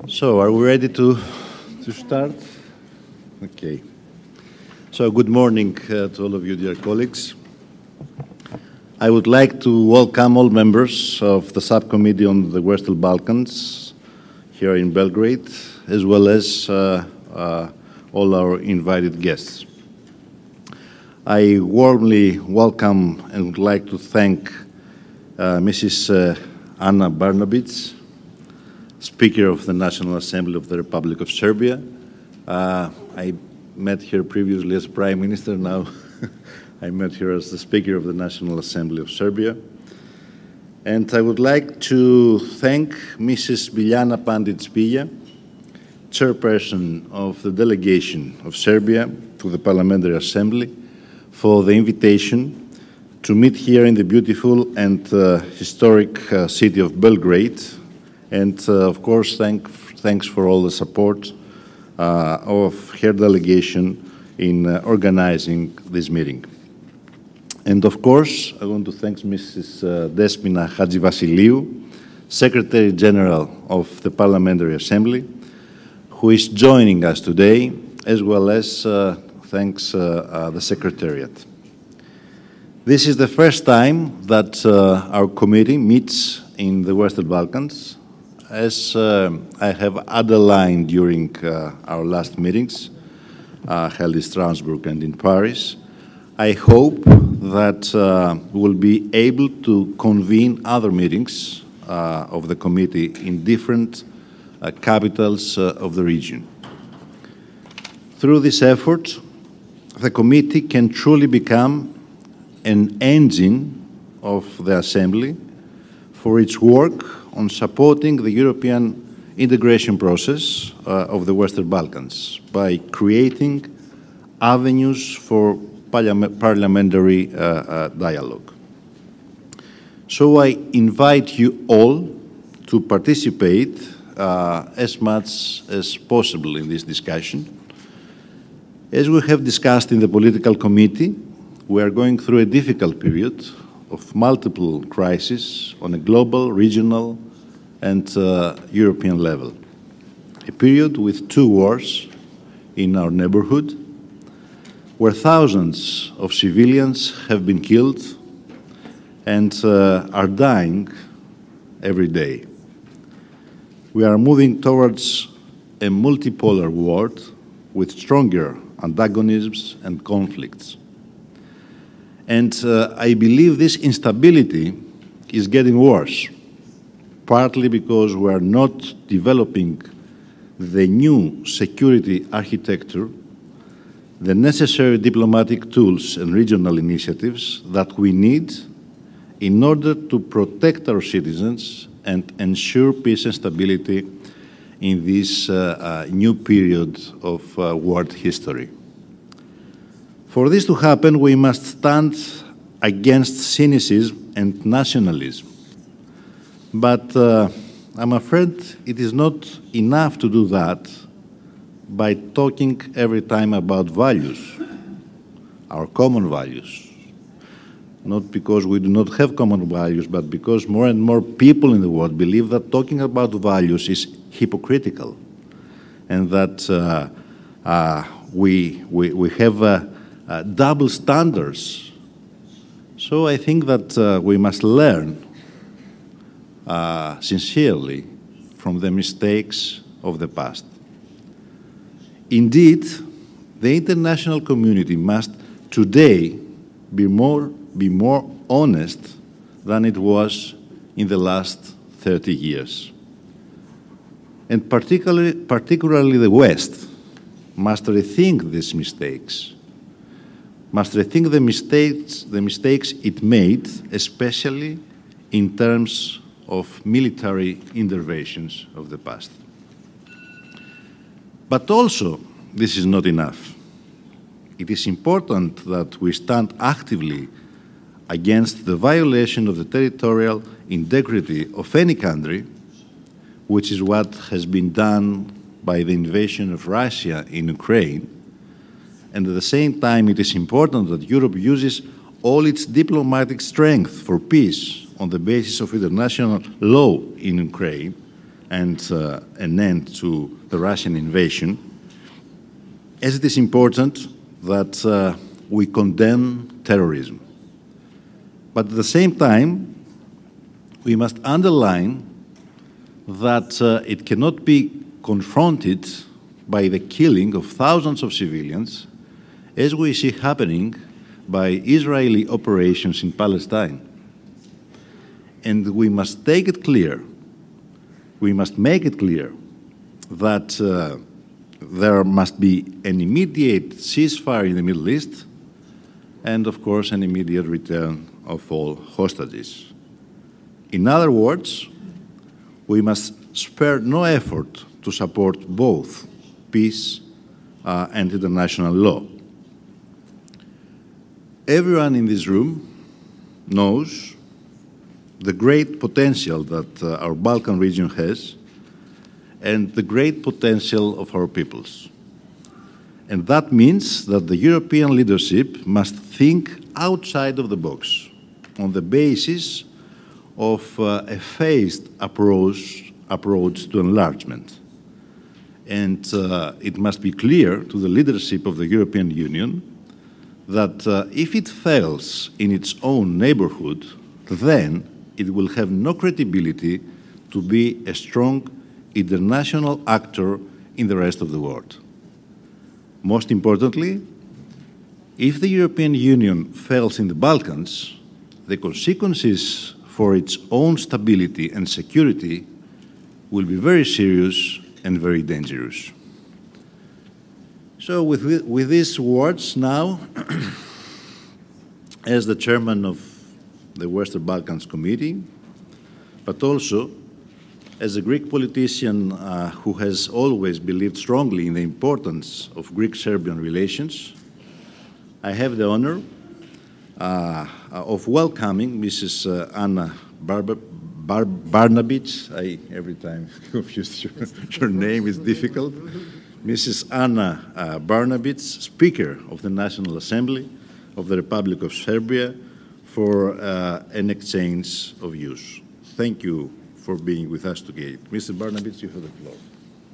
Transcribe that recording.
So, are we ready to start? Okay. So, good morning to all of you, dear colleagues. I would like to welcome all members of the subcommittee on the Western Balkans here in Belgrade, as well as all our invited guests. I warmly welcome and would like to thank Mrs. Anna Barnabic, Speaker of the National Assembly of the Republic of Serbia. I met her previously as Prime Minister, now I met her as the Speaker of the National Assembly of Serbia. And I would like to thank Mrs. Biljana Pandic-Pilja, Chairperson of the Delegation of Serbia to the Parliamentary Assembly, for the invitation to meet here in the beautiful and historic city of Belgrade. And of course, thanks for all the support of her delegation in organizing this meeting. And of course, I want to thank Mrs. Despina Hadjivasiliou, Secretary General of the Parliamentary Assembly, who is joining us today, as well as thanks the Secretariat. This is the first time that our committee meets in the Western Balkans. As I have underlined during our last meetings, held in Strasbourg and in Paris, I hope that we'll be able to convene other meetings of the committee in different capitals of the region. Through this effort, the committee can truly become an engine of the Assembly for its work on supporting the European integration process of the Western Balkans by creating avenues for parliamentary dialogue. So I invite you all to participate as much as possible in this discussion. As we have discussed in the Political Committee, we are going through a difficult period of multiple crises on a global, regional, and European level. A period with 2 wars in our neighborhood, where thousands of civilians have been killed and are dying every day. We are moving towards a multipolar world with stronger antagonisms and conflicts. And I believe this instability is getting worse, partly because we are not developing the new security architecture, the necessary diplomatic tools and regional initiatives that we need in order to protect our citizens and ensure peace and stability in this new period of world history. For this to happen, we must stand against cynicism and nationalism. But I'm afraid it is not enough to do that by talking every time about values, our common values. Not because we do not have common values, but because more and more people in the world believe that talking about values is hypocritical and that we have double standards. So I think that we must learn sincerely from the mistakes of the past. Indeed, the international community must today be more honest than it was in the last 30 years. And particularly the West must rethink these mistakes, must rethink the mistakes it made, especially in terms of military interventions of the past. But also, this is not enough. It is important that we stand actively against the violation of the territorial integrity of any country, which is what has been done by the invasion of Russia in Ukraine. And at the same time, it is important that Europe uses all its diplomatic strength for peace on the basis of international law in Ukraine, and an end to the Russian invasion, as it is important that we condemn terrorism. But at the same time, we must underline that it cannot be confronted by the killing of thousands of civilians, as we see happening by Israeli operations in Palestine. And we must make it clear that there must be an immediate ceasefire in the Middle East and, of course, an immediate return of all hostages. In other words, we must spare no effort to support both peace and international law. Everyone in this room knows the great potential that our Balkan region has and the great potential of our peoples. And that means that the European leadership must think outside of the box on the basis of a phased approach to enlargement. And it must be clear to the leadership of the European Union that if it fails in its own neighborhood, then it will have no credibility to be a strong international actor in the rest of the world. Most importantly, if the European Union fails in the Balkans, the consequences for its own stability and security will be very serious and very dangerous. So with these words now, as the chairman of the Western Balkans Committee, but also as a Greek politician who has always believed strongly in the importance of Greek-Serbian relations, I have the honor of welcoming Mrs. Anna Barnabic. I every time confused your name, is difficult. Mrs. Anna Barnabic, Speaker of the National Assembly of the Republic of Serbia, for an exchange of views. Thank you for being with us today. Mr. Barnabic, you have the floor.